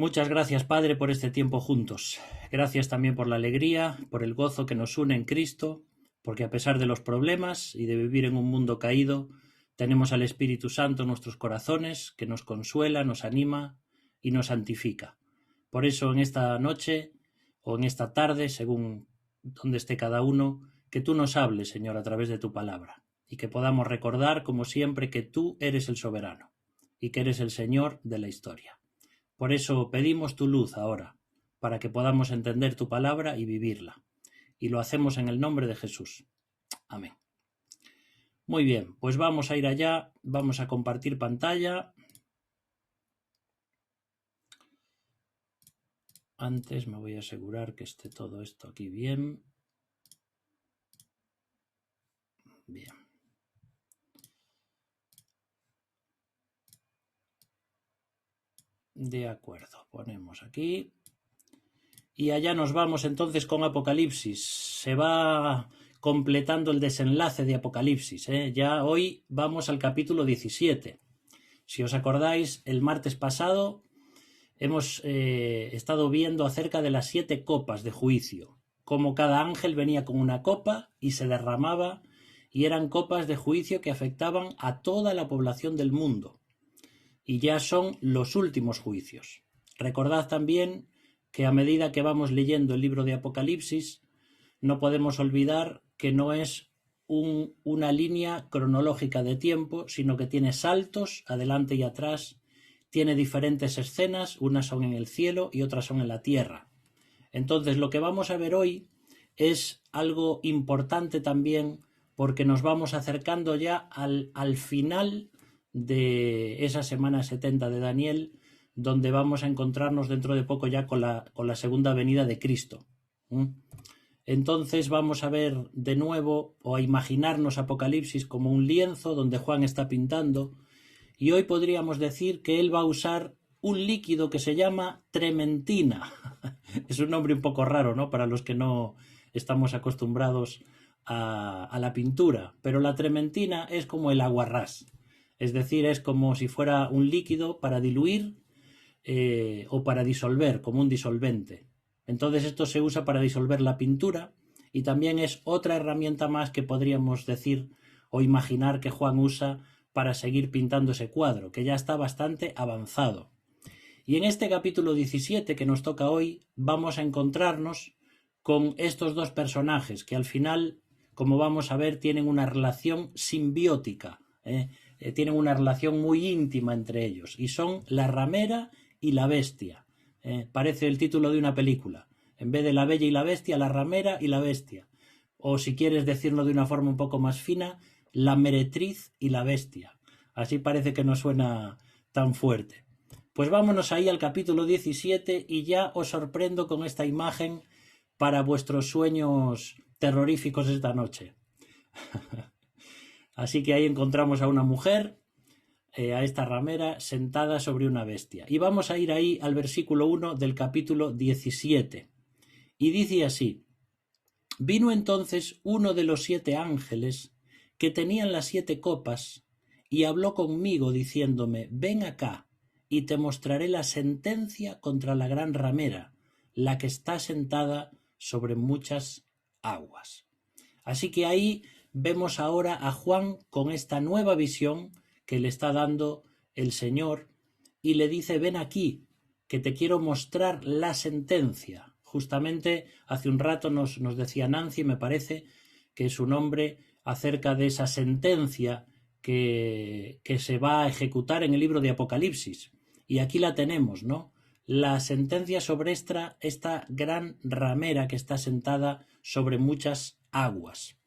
Muchas gracias, Padre, por este tiempo juntos. Gracias también por la alegría, por el gozo que nos une en Cristo, porque a pesar de los problemas y de vivir en un mundo caído, tenemos al Espíritu Santo en nuestros corazones, que nos consuela, nos anima y nos santifica. Por eso en esta noche o en esta tarde, según donde esté cada uno, que tú nos hables, Señor, a través de tu palabra, y que podamos recordar, como siempre, que tú eres el soberano y que eres el Señor de la historia. Por eso pedimos tu luz ahora, para que podamos entender tu palabra y vivirla. Y lo hacemos en el nombre de Jesús. Amén. Muy bien, pues vamos a ir allá, vamos a compartir pantalla. Antes me voy a asegurar que esté todo esto aquí bien. Bien. De acuerdo, ponemos aquí. Y allá nos vamos entonces con Apocalipsis. Se va completando el desenlace de Apocalipsis. Ya hoy vamos al capítulo 17. Si os acordáis, el martes pasado hemos estado viendo acerca de las 7 copas de juicio, cómo cada ángel venía con una copa y se derramaba, y eran copas de juicio que afectaban a toda la población del mundo. Y ya son los últimos juicios. Recordad también que a medida que vamos leyendo el libro de Apocalipsis, no podemos olvidar que no es una línea cronológica de tiempo, sino que tiene saltos adelante y atrás, tiene diferentes escenas, unas son en el cielo y otras son en la tierra. Entonces lo que vamos a ver hoy es algo importante también, porque nos vamos acercando ya al final de esa semana 70 de Daniel, donde vamos a encontrarnos dentro de poco ya con la segunda venida de Cristo. Entonces vamos a ver de nuevo, o a imaginarnos Apocalipsis como un lienzo donde Juan está pintando, y hoy podríamos decir que él va a usar un líquido que se llama trementina. Es un nombre un poco raro, ¿no?, para los que no estamos acostumbrados a la pintura, pero la trementina es como el aguarrás, es decir, es como si fuera un líquido para diluir o para disolver, como un disolvente. Entonces esto se usa para disolver la pintura, y también es otra herramienta más que podríamos decir o imaginar que Juan usa para seguir pintando ese cuadro, que ya está bastante avanzado. Y en este capítulo 17 que nos toca hoy, vamos a encontrarnos con estos dos personajes que al final, como vamos a ver, tienen una relación simbiótica, tienen una relación muy íntima entre ellos, y son la ramera y la bestia. Parece el título de una película. En vez de La Bella y la Bestia, la ramera y la bestia. O si quieres decirlo de una forma un poco más fina, la meretriz y la bestia. Así parece que no suena tan fuerte. Pues vámonos ahí al capítulo 17 y ya os sorprendo con esta imagen para vuestros sueños terroríficos esta noche. Así que ahí encontramos a una mujer, a esta ramera, sentada sobre una bestia. Y vamos a ir ahí al versículo 1 del capítulo 17. Y dice así: Vino entonces uno de los 7 ángeles que tenían las 7 copas y habló conmigo diciéndome: Ven acá y te mostraré la sentencia contra la gran ramera, la que está sentada sobre muchas aguas. Así que ahí vemos ahora a Juan con esta nueva visión que le está dando el Señor, y le dice: ven aquí, que te quiero mostrar la sentencia. Justamente hace un rato nos decía Nancy, me parece, que es su nombre, acerca de esa sentencia que se va a ejecutar en el libro de Apocalipsis. Y aquí la tenemos, ¿no? La sentencia sobre esta gran ramera que está sentada sobre muchas aguas.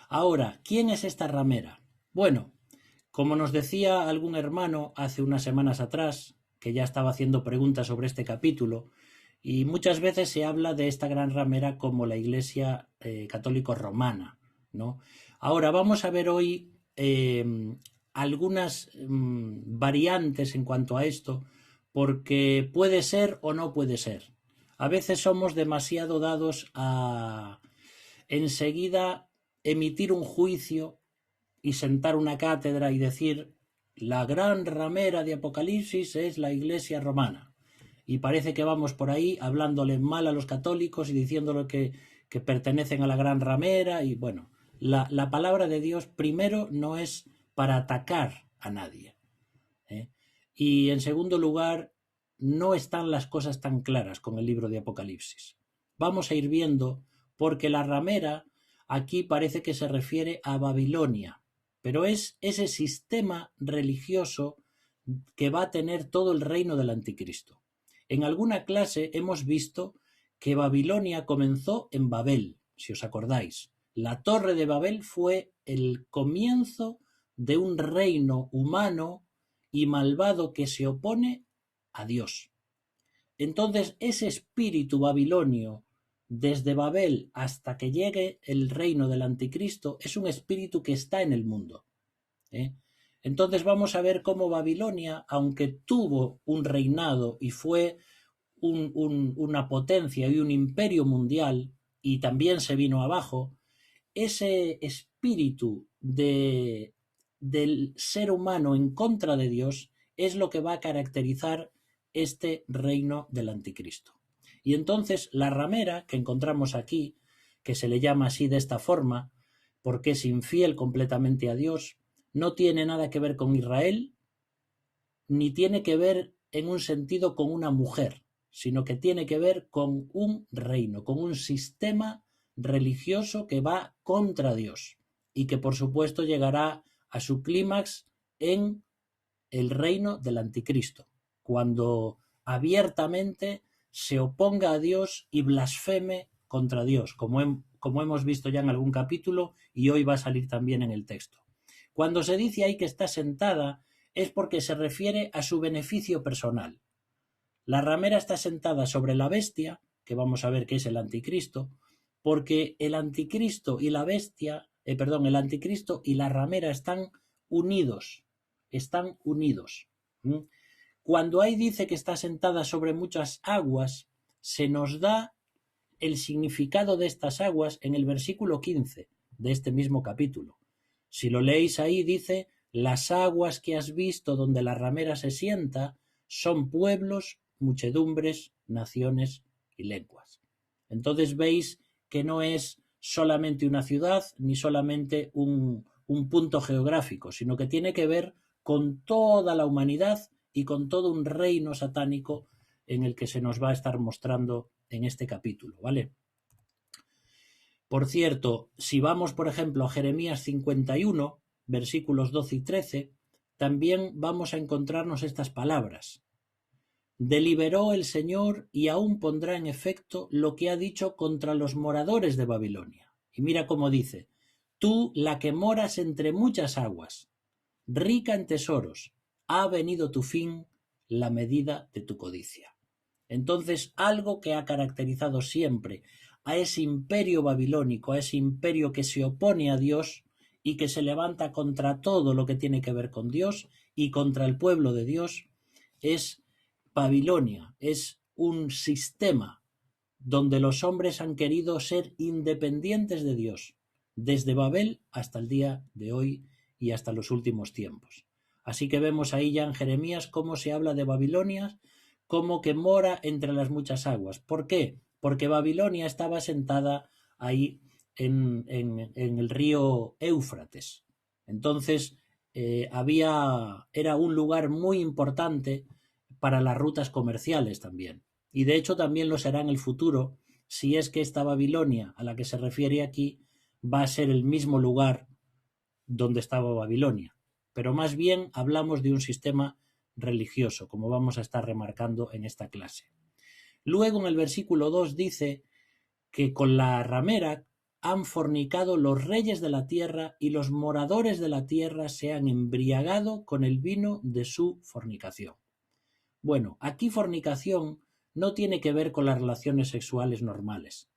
Ahora, ¿quién es esta ramera? Bueno, como nos decía algún hermano hace unas semanas atrás, que ya estaba haciendo preguntas sobre este capítulo, y muchas veces se habla de esta gran ramera como la Iglesia católico romana, ¿no? Ahora vamos a ver hoy algunas variantes en cuanto a esto, porque puede ser o no puede ser. A veces somos demasiado dados a enseguida emitir un juicio y sentar una cátedra y decir: la gran ramera de Apocalipsis es la Iglesia romana. y parece que vamos por ahí hablándole mal a los católicos y diciéndole que pertenecen a la gran ramera. Y bueno, la palabra de Dios primero no es para atacar a nadie, ¿eh? Y en segundo lugar, no están las cosas tan claras con el libro de Apocalipsis. Vamos a ir viendo, porque la ramera aquí parece que se refiere a Babilonia, pero es ese sistema religioso que va a tener todo el reino del anticristo. En alguna clase hemos visto que Babilonia comenzó en Babel, si os acordáis. La Torre de Babel fue el comienzo de un reino humano y malvado que se opone a Dios. Entonces, ese espíritu babilonio, desde Babel hasta que llegue el reino del anticristo, es un espíritu que está en el mundo, ¿eh? Entonces vamos a ver cómo Babilonia, aunque tuvo un reinado y fue una potencia y un imperio mundial, y también se vino abajo, ese espíritu del ser humano en contra de Dios es lo que va a caracterizar este reino del anticristo. Y entonces la ramera que encontramos aquí, que se le llama así de esta forma, porque es infiel completamente a Dios, no tiene nada que ver con Israel, ni tiene que ver en un sentido con una mujer, sino que tiene que ver con un reino, con un sistema religioso que va contra Dios y que por supuesto llegará a su clímax en el reino del anticristo, cuando abiertamente se oponga a Dios y blasfeme contra Dios, como hemos visto ya en algún capítulo y hoy va a salir también en el texto. Cuando se dice ahí que está sentada es porque se refiere a su beneficio personal. La ramera está sentada sobre la bestia, que vamos a ver que es el anticristo, porque el anticristo y la bestia, el anticristo y la ramera están unidos. Cuando ahí dice que está sentada sobre muchas aguas, se nos da el significado de estas aguas en el versículo 15 de este mismo capítulo. Si lo leéis ahí dice: las aguas que has visto donde la ramera se sienta son pueblos, muchedumbres, naciones y lenguas. Entonces veis que no es solamente una ciudad ni solamente un punto geográfico, sino que tiene que ver con toda la humanidad y con todo un reino satánico en el que se nos va a estar mostrando en este capítulo, ¿vale? Por cierto, si vamos, por ejemplo, a Jeremías 51, versículos 12 y 13, también vamos a encontrarnos estas palabras. Deliberó el Señor y aún pondrá en efecto lo que ha dicho contra los moradores de Babilonia. Y mira cómo dice: tú, la que moras entre muchas aguas, rica en tesoros, ha venido tu fin, la medida de tu codicia. Entonces, algo que ha caracterizado siempre a ese imperio babilónico, a ese imperio que se opone a Dios y que se levanta contra todo lo que tiene que ver con Dios y contra el pueblo de Dios, es Babilonia. Es un sistema donde los hombres han querido ser independientes de Dios, desde Babel hasta el día de hoy y hasta los últimos tiempos. Así que vemos ahí ya en Jeremías cómo se habla de Babilonia como que mora entre las muchas aguas. ¿Por qué? Porque Babilonia estaba sentada ahí en el río Éufrates. Entonces era un lugar muy importante para las rutas comerciales también. Y de hecho también lo será en el futuro, si es que esta Babilonia a la que se refiere aquí va a ser el mismo lugar donde estaba Babilonia. Pero más bien hablamos de un sistema religioso, como vamos a estar remarcando en esta clase. Luego en el versículo 2 dice que con la ramera han fornicado los reyes de la tierra y los moradores de la tierra se han embriagado con el vino de su fornicación. Bueno, aquí fornicación no tiene que ver con las relaciones sexuales normales.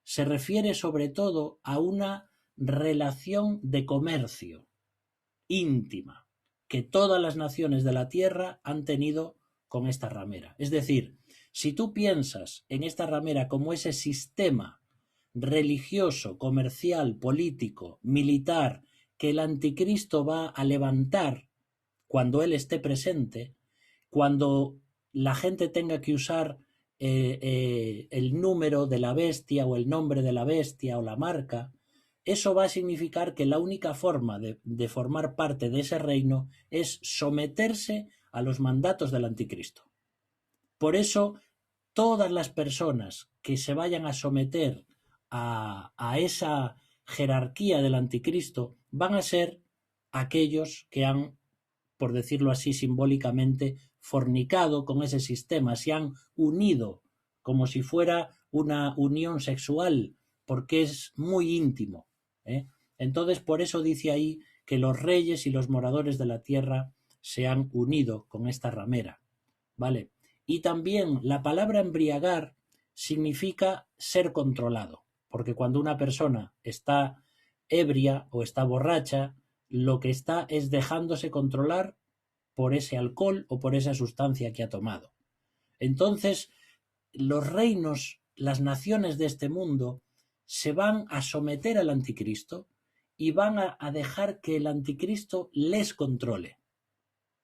Se refiere sobre todo a una relación de comercio íntima que todas las naciones de la tierra han tenido con esta ramera. Es decir, si tú piensas en esta ramera como ese sistema religioso, comercial, político, militar, que el anticristo va a levantar cuando él esté presente, cuando la gente tenga que usar el número de la bestia o el nombre de la bestia o la marca, eso va a significar que la única forma de formar parte de ese reino es someterse a los mandatos del anticristo. Por eso, todas las personas que se vayan a someter a esa jerarquía del anticristo van a ser aquellos que han, por decirlo así simbólicamente, fornicado con ese sistema, se han unido como si fuera una unión sexual, porque es muy íntimo, ¿eh? Entonces, por eso dice ahí que los reyes y los moradores de la tierra se han unido con esta ramera, ¿vale? Y también la palabra embriagar significa ser controlado, porque cuando una persona está ebria o está borracha, lo que está es dejándose controlar por ese alcohol o por esa sustancia que ha tomado. Entonces, los reinos, las naciones de este mundo, se van a someter al anticristo y van a dejar que el anticristo les controle.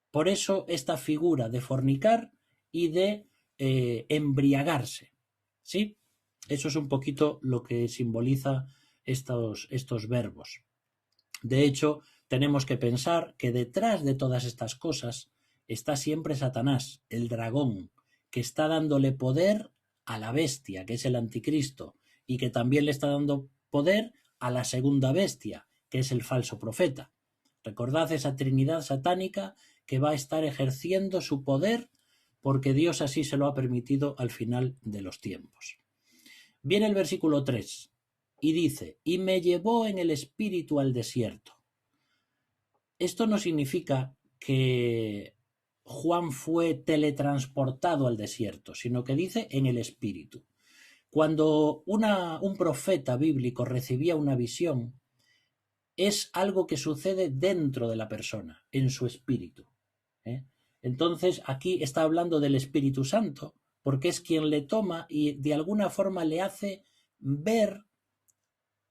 Por eso esta figura de fornicar y de embriagarse, ¿sí? Eso es un poquito lo que simboliza estos verbos. De hecho, tenemos que pensar que detrás de todas estas cosas está siempre Satanás, el dragón, que está dándole poder a la bestia, que es el anticristo, y que también le está dando poder a la segunda bestia, que es el falso profeta. Recordad esa trinidad satánica que va a estar ejerciendo su poder porque Dios así se lo ha permitido al final de los tiempos. Viene el versículo 3 y dice: y me llevó en el espíritu al desierto. Esto no significa que Juan fue teletransportado al desierto, sino que dice en el espíritu. Cuando un profeta bíblico recibía una visión, es algo que sucede dentro de la persona, en su espíritu, ¿eh? Entonces aquí está hablando del Espíritu Santo, porque es quien le toma y de alguna forma le hace ver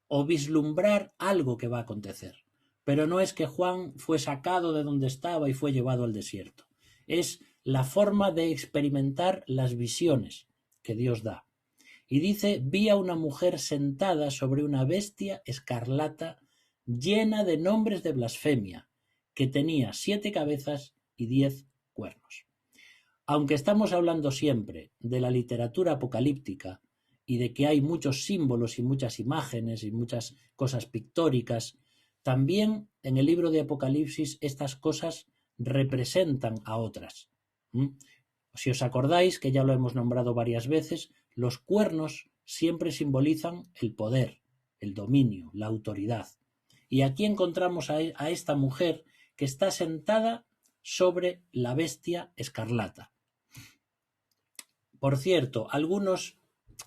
o vislumbrar algo que va a acontecer. Pero no es que Juan fue sacado de donde estaba y fue llevado al desierto. Es la forma de experimentar las visiones que Dios da. Y dice: vi a una mujer sentada sobre una bestia escarlata llena de nombres de blasfemia, que tenía 7 cabezas y 10 cuernos. Aunque estamos hablando siempre de la literatura apocalíptica y de que hay muchos símbolos y muchas imágenes y muchas cosas pictóricas, también en el libro de Apocalipsis estas cosas representan a otras. Si os acordáis, que ya lo hemos nombrado varias veces, los cuernos siempre simbolizan el poder, el dominio, la autoridad. Y aquí encontramos a esta mujer que está sentada sobre la bestia escarlata. Por cierto, algunos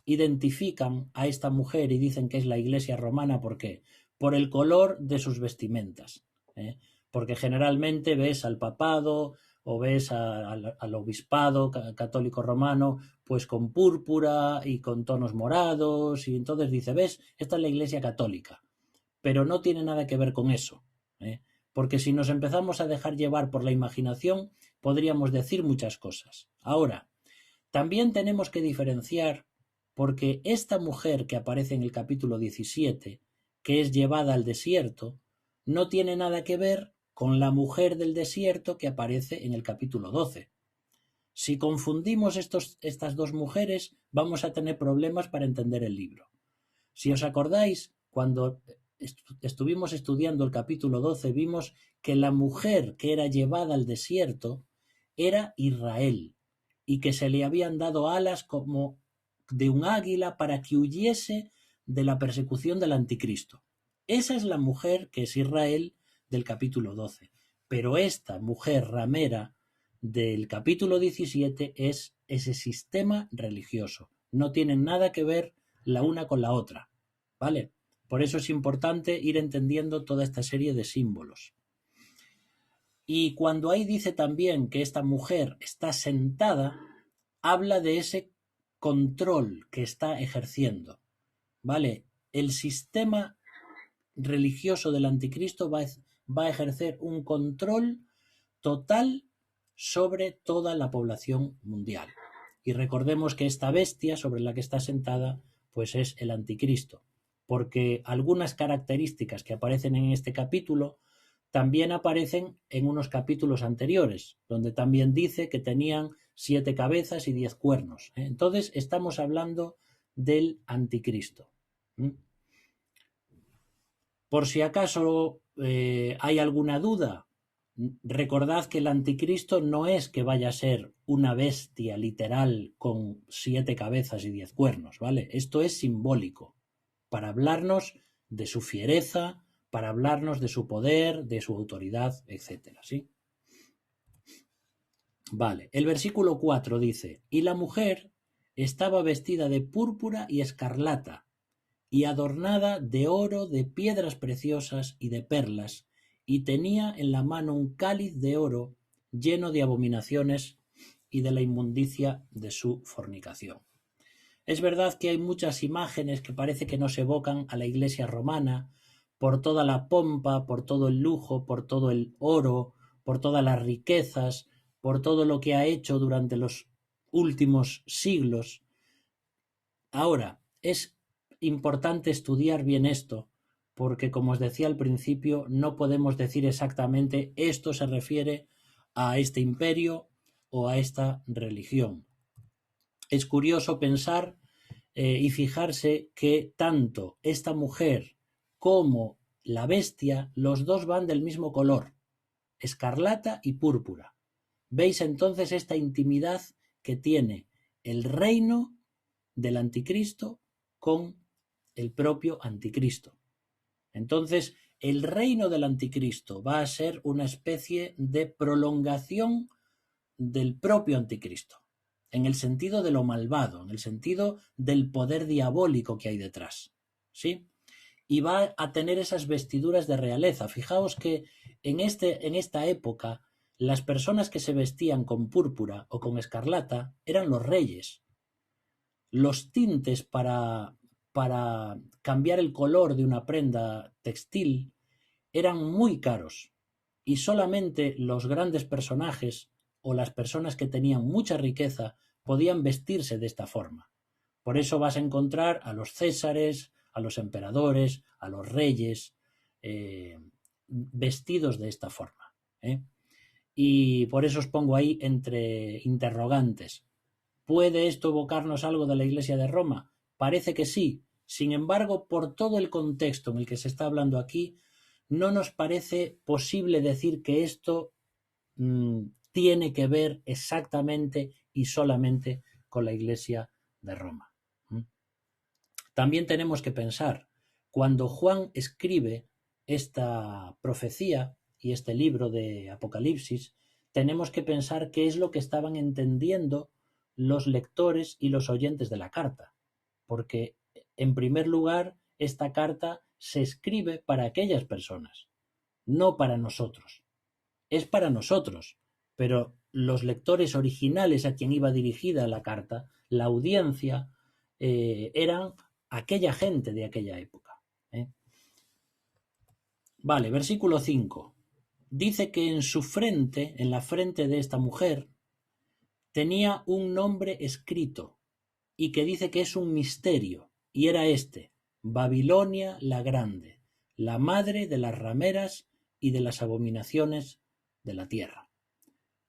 identifican a esta mujer y dicen que es la Iglesia romana. ¿Por qué? Por el color de sus vestimentas, ¿eh? Porque generalmente ves al papado o ves al obispado católico romano pues con púrpura y con tonos morados, y entonces dice: ves, esta es la Iglesia católica. Pero no tiene nada que ver con eso, ¿eh? Porque si nos empezamos a dejar llevar por la imaginación, podríamos decir muchas cosas. Ahora, también tenemos que diferenciar, porque esta mujer que aparece en el capítulo 17, que es llevada al desierto, no tiene nada que ver con la mujer del desierto que aparece en el capítulo 12. Si confundimos estas dos mujeres, vamos a tener problemas para entender el libro. Si os acordáis, cuando estuvimos estudiando el capítulo 12, vimos que la mujer que era llevada al desierto era Israel, y que se le habían dado alas como de un águila para que huyese de la persecución del anticristo. Esa es la mujer que es Israel del capítulo 12. Pero esta mujer ramera del capítulo 17 es ese sistema religioso. No tienen nada que ver la una con la otra, ¿vale? Por eso es importante ir entendiendo toda esta serie de símbolos. Y cuando ahí dice también que esta mujer está sentada, habla de ese control que está ejerciendo, ¿vale? El sistema religioso del anticristo va a ejercer un control total sobre toda la población mundial. Y recordemos que esta bestia sobre la que está sentada pues es el anticristo, porque algunas características que aparecen en este capítulo también aparecen en unos capítulos anteriores, donde también dice que tenían 7 cabezas y 10 cuernos. Entonces estamos hablando del anticristo. Por si acaso hay alguna duda, recordad que el anticristo no es que vaya a ser una bestia literal con 7 cabezas y 10 cuernos, ¿vale? Esto es simbólico, para hablarnos de su fiereza, para hablarnos de su poder, de su autoridad, etcétera, ¿sí? Vale, el versículo 4 dice: y la mujer estaba vestida de púrpura y escarlata, y adornada de oro, de piedras preciosas y de perlas, y tenía en la mano un cáliz de oro lleno de abominaciones y de la inmundicia de su fornicación. Es verdad que hay muchas imágenes que parece que nos evocan a la iglesia romana, por toda la pompa, por todo el lujo, por todo el oro, por todas las riquezas, por todo lo que ha hecho durante los últimos siglos. Ahora, es importante estudiar bien esto, porque como os decía al principio, no podemos decir exactamente esto se refiere a este imperio o a esta religión. Es curioso pensar y fijarse que tanto esta mujer como la bestia, los dos van del mismo color, escarlata y púrpura. ¿Veis entonces esta intimidad que tiene el reino del anticristo con el propio anticristo? Entonces, el reino del anticristo va a ser una especie de prolongación del propio anticristo, en el sentido de lo malvado, en el sentido del poder diabólico que hay detrás, ¿sí? Y va a tener esas vestiduras de realeza. Fijaos que en esta época las personas que se vestían con púrpura o con escarlata eran los reyes. Los tintes para cambiar el color de una prenda textil eran muy caros y solamente los grandes personajes o las personas que tenían mucha riqueza podían vestirse de esta forma. Por eso vas a encontrar a los césares, a los emperadores, a los reyes, vestidos de esta forma. Y por eso os pongo ahí entre interrogantes. ¿Puede esto evocarnos algo de la Iglesia de Roma? Parece que sí. Sin embargo, por todo el contexto en el que se está hablando aquí, no nos parece posible decir que esto tiene que ver exactamente y solamente con la Iglesia de Roma. También tenemos que pensar, cuando Juan escribe esta profecía y este libro de Apocalipsis, tenemos que pensar qué es lo que estaban entendiendo los lectores y los oyentes de la carta, porque en primer lugar esta carta se escribe para aquellas personas, no para nosotros. Es para nosotros, pero los lectores originales a quien iba dirigida la carta, la audiencia, eran aquella gente de aquella época. Vale, versículo 5. Dice que en su frente, en la frente de esta mujer, tenía un nombre escrito y que dice que es un misterio, y era este: Babilonia la Grande, la madre de las rameras y de las abominaciones de la tierra.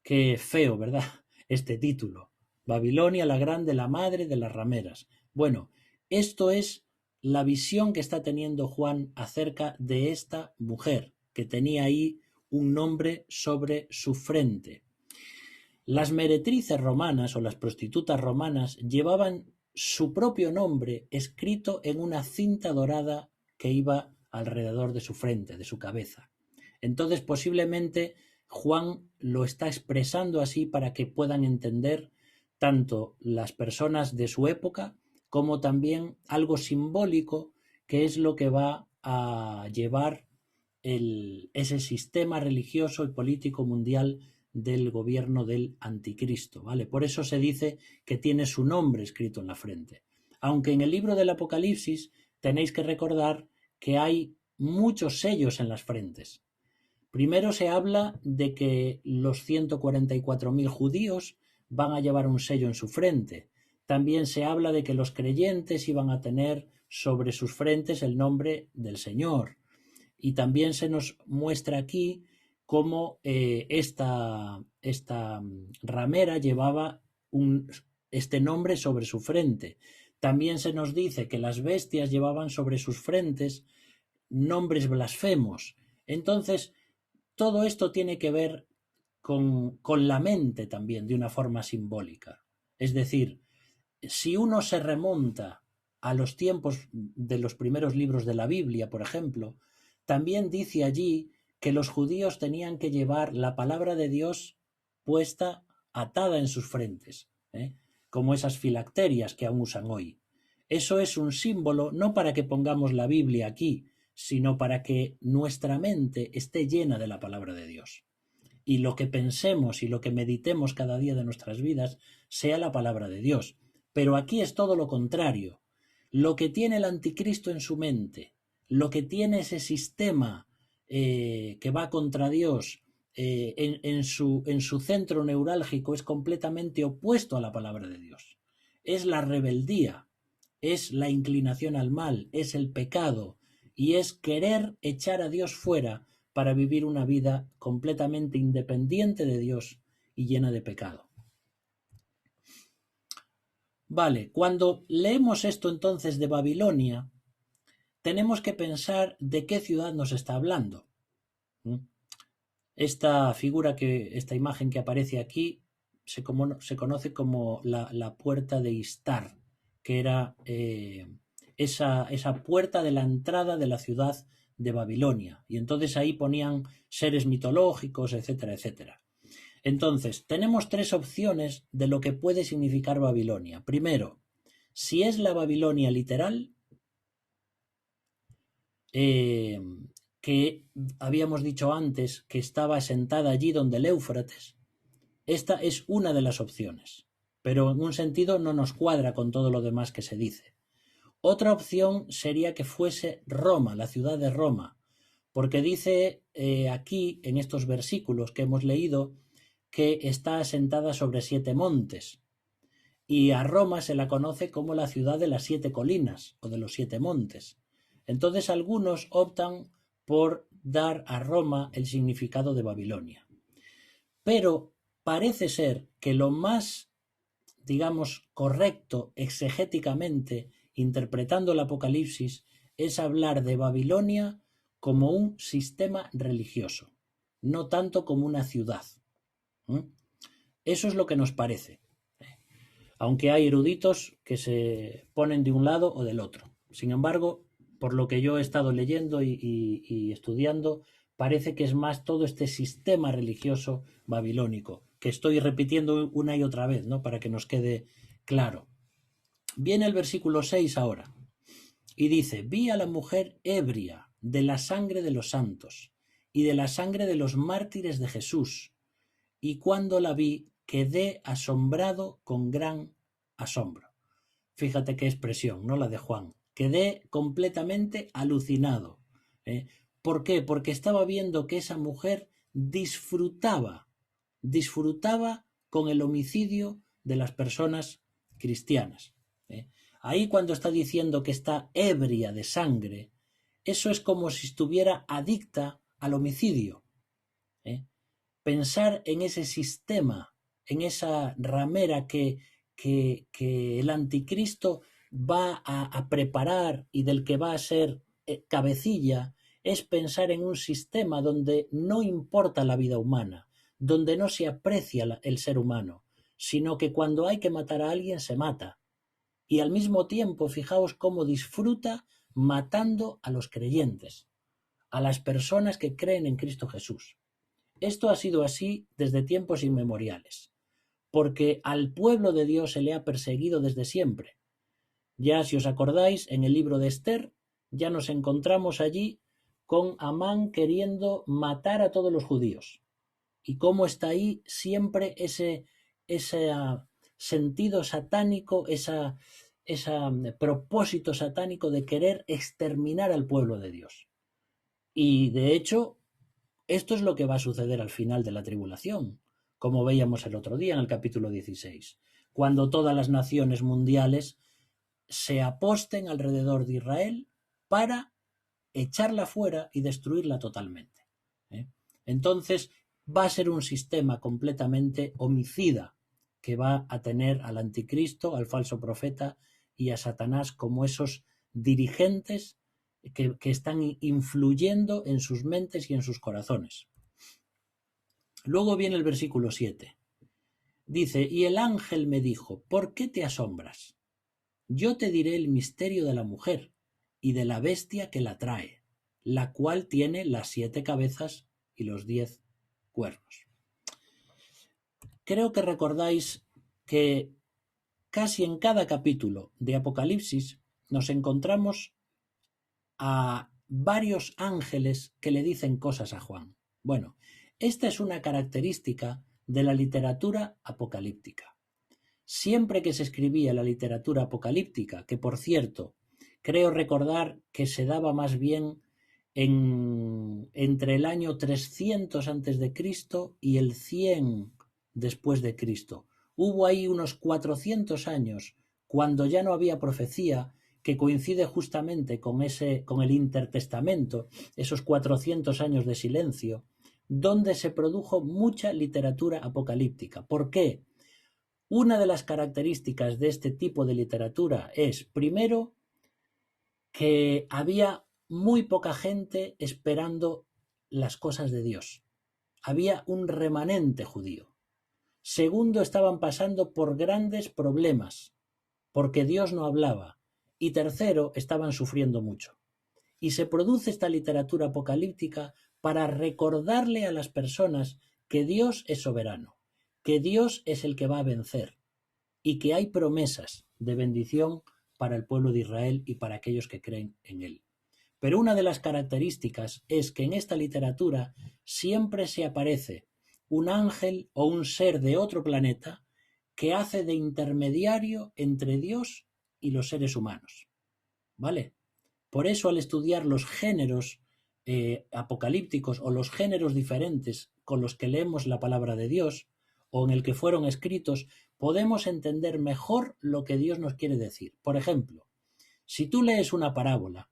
Qué feo, ¿verdad? Este título. Babilonia la Grande, la madre de las rameras. Bueno, esto es la visión que está teniendo Juan acerca de esta mujer, que tenía ahí un nombre sobre su frente. Las meretrices romanas o las prostitutas romanas llevaban su propio nombre escrito en una cinta dorada que iba alrededor de su frente, de su cabeza. Entonces, posiblemente Juan lo está expresando así para que puedan entender tanto las personas de su época como también algo simbólico, que es lo que va a llevar ese sistema religioso y político mundial del gobierno del anticristo, ¿vale? Por eso se dice que tiene su nombre escrito en la frente. Aunque en el libro del Apocalipsis tenéis que recordar que hay muchos sellos en las frentes. Primero se habla de que los 144.000 judíos van a llevar un sello en su frente. También se habla de que los creyentes iban a tener sobre sus frentes el nombre del Señor. Y también se nos muestra aquí cómo esta ramera llevaba este nombre sobre su frente. También se nos dice que las bestias llevaban sobre sus frentes nombres blasfemos. Entonces, todo esto tiene que ver con la mente también, de una forma simbólica. Es decir, si uno se remonta a los tiempos de los primeros libros de la Biblia, por ejemplo, también dice allí que los judíos tenían que llevar la palabra de Dios puesta, atada en sus frentes, como esas filacterias que aún usan hoy. Eso es un símbolo no para que pongamos la Biblia aquí, sino para que nuestra mente esté llena de la palabra de Dios. Y lo que pensemos y lo que meditemos cada día de nuestras vidas sea la palabra de Dios. Pero aquí es todo lo contrario. Lo que tiene el anticristo en su mente, lo que tiene ese sistema que va contra Dios en su centro neurálgico es completamente opuesto a la palabra de Dios. Es la rebeldía, es la inclinación al mal, es el pecado y es querer echar a Dios fuera para vivir una vida completamente independiente de Dios y llena de pecado. Vale, cuando leemos esto entonces de Babilonia, tenemos que pensar de qué ciudad nos está hablando. Esta imagen que aparece aquí se conoce como la puerta de Istar, que era esa puerta de la entrada de la ciudad de Babilonia. Y entonces ahí ponían seres mitológicos, etcétera, etcétera. Entonces, tenemos tres opciones de lo que puede significar Babilonia. Primero, si es la Babilonia literal, que habíamos dicho antes que estaba asentada allí donde el Éufrates. Esta es una de las opciones, pero en un sentido no nos cuadra con todo lo demás que se dice. Otra opción sería que fuese Roma, la ciudad de Roma, porque dice aquí en estos versículos que hemos leído que está asentada sobre 7 montes, y a Roma se la conoce como la ciudad de las 7 colinas o de los 7 montes. Entonces algunos optan por dar a Roma el significado de Babilonia. Pero parece ser que lo más, digamos, correcto exegéticamente, interpretando el Apocalipsis, es hablar de Babilonia como un sistema religioso, no tanto como una ciudad. Eso es lo que nos parece, aunque hay eruditos que se ponen de un lado o del otro. Sin embargo, por lo que yo he estado leyendo y estudiando, parece que es más todo este sistema religioso babilónico, que estoy repitiendo una y otra vez, ¿no? Para que nos quede claro. Viene el versículo 6 ahora, y dice: vi a la mujer ebria de la sangre de los santos y de la sangre de los mártires de Jesús, y cuando la vi quedé asombrado con gran asombro. Fíjate qué expresión, ¿no? La de Juan. Quedé completamente alucinado. ¿Por qué? Porque estaba viendo que esa mujer disfrutaba con el homicidio de las personas cristianas. Ahí cuando está diciendo que está ebria de sangre, eso es como si estuviera adicta al homicidio. Pensar en ese sistema, en esa ramera que el anticristo va a preparar y del que va a ser cabecilla, es pensar en un sistema donde no importa la vida humana, donde no se aprecia el ser humano, sino que cuando hay que matar a alguien se mata. Y al mismo tiempo, fijaos cómo disfruta matando a los creyentes, a las personas que creen en Cristo Jesús. Esto ha sido así desde tiempos inmemoriales, porque al pueblo de Dios se le ha perseguido desde siempre. Ya si os acordáis, en el libro de Esther, ya nos encontramos allí con Amán queriendo matar a todos los judíos. Y cómo está ahí siempre ese sentido satánico, ese propósito satánico de querer exterminar al pueblo de Dios. Y de hecho, Esto es lo que va a suceder al final de la tribulación, como veíamos el otro día en el capítulo 16, cuando todas las naciones mundiales se aposten alrededor de Israel para echarla fuera y destruirla totalmente. Entonces va a ser un sistema completamente homicida que va a tener al anticristo, al falso profeta y a Satanás como esos dirigentes que están influyendo en sus mentes y en sus corazones. Luego viene el versículo 7. Dice, y el ángel me dijo, ¿por qué te asombras? Yo te diré el misterio de la mujer y de la bestia que la trae, la cual tiene las 7 cabezas y los 10 cuernos. Creo que recordáis que casi en cada capítulo de Apocalipsis nos encontramos a varios ángeles que le dicen cosas a Juan. Bueno, esta es una característica de la literatura apocalíptica. Siempre que se escribía la literatura apocalíptica, que por cierto, creo recordar que se daba más bien entre el año 300 antes de Cristo y el 100 después de Cristo. Hubo ahí unos 400 años cuando ya no había profecía, que coincide justamente con el intertestamento, esos 400 años de silencio, donde se produjo mucha literatura apocalíptica. ¿Por qué? Una de las características de este tipo de literatura es, primero, que había muy poca gente esperando las cosas de Dios. Había un remanente judío. Segundo, estaban pasando por grandes problemas, porque Dios no hablaba. Y tercero, estaban sufriendo mucho. Y se produce esta literatura apocalíptica para recordarle a las personas que Dios es soberano, que Dios es el que va a vencer y que hay promesas de bendición para el pueblo de Israel y para aquellos que creen en él. Pero una de las características es que en esta literatura siempre se aparece un ángel o un ser de otro planeta que hace de intermediario entre Dios y los seres humanos. ¿Vale? Por eso, al estudiar los géneros apocalípticos o los géneros diferentes con los que leemos la palabra de Dios o en el que fueron escritos, podemos entender mejor lo que Dios nos quiere decir. Por ejemplo, si tú lees una parábola,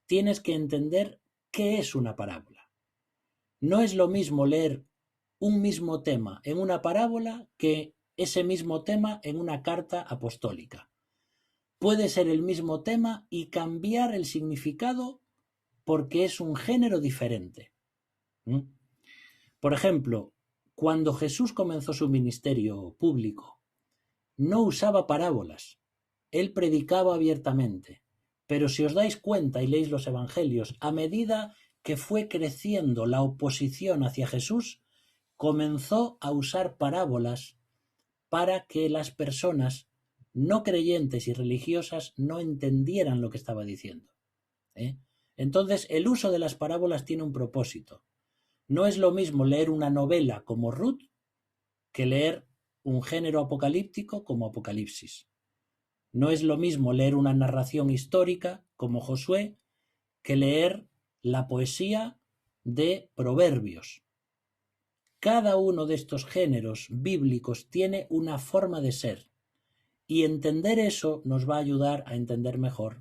tienes que entender qué es una parábola. No es lo mismo leer un mismo tema en una parábola que ese mismo tema en una carta apostólica. Puede ser el mismo tema y cambiar el significado porque es un género diferente. Por ejemplo, cuando Jesús comenzó su ministerio público, no usaba parábolas, él predicaba abiertamente. Pero si os dais cuenta y leéis los evangelios, a medida que fue creciendo la oposición hacia Jesús, comenzó a usar parábolas para que las personas no creyentes y religiosas no entendieran lo que estaba diciendo. Entonces, el uso de las parábolas tiene un propósito. No es lo mismo leer una novela como Ruth que leer un género apocalíptico como Apocalipsis. No es lo mismo leer una narración histórica como Josué que leer la poesía de Proverbios. Cada uno de estos géneros bíblicos tiene una forma de ser y entender eso nos va a ayudar a entender mejor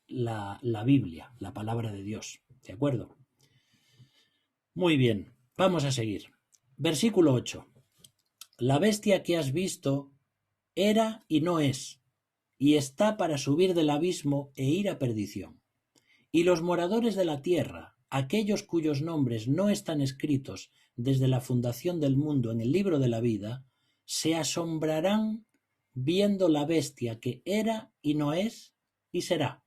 la Biblia, la palabra de Dios. ¿De acuerdo? Muy bien, vamos a seguir. Versículo 8. La bestia que has visto era y no es, y está para subir del abismo e ir a perdición. Y los moradores de la tierra, aquellos cuyos nombres no están escritos desde la fundación del mundo en el libro de la vida, se asombrarán viendo la bestia que era y no es y será.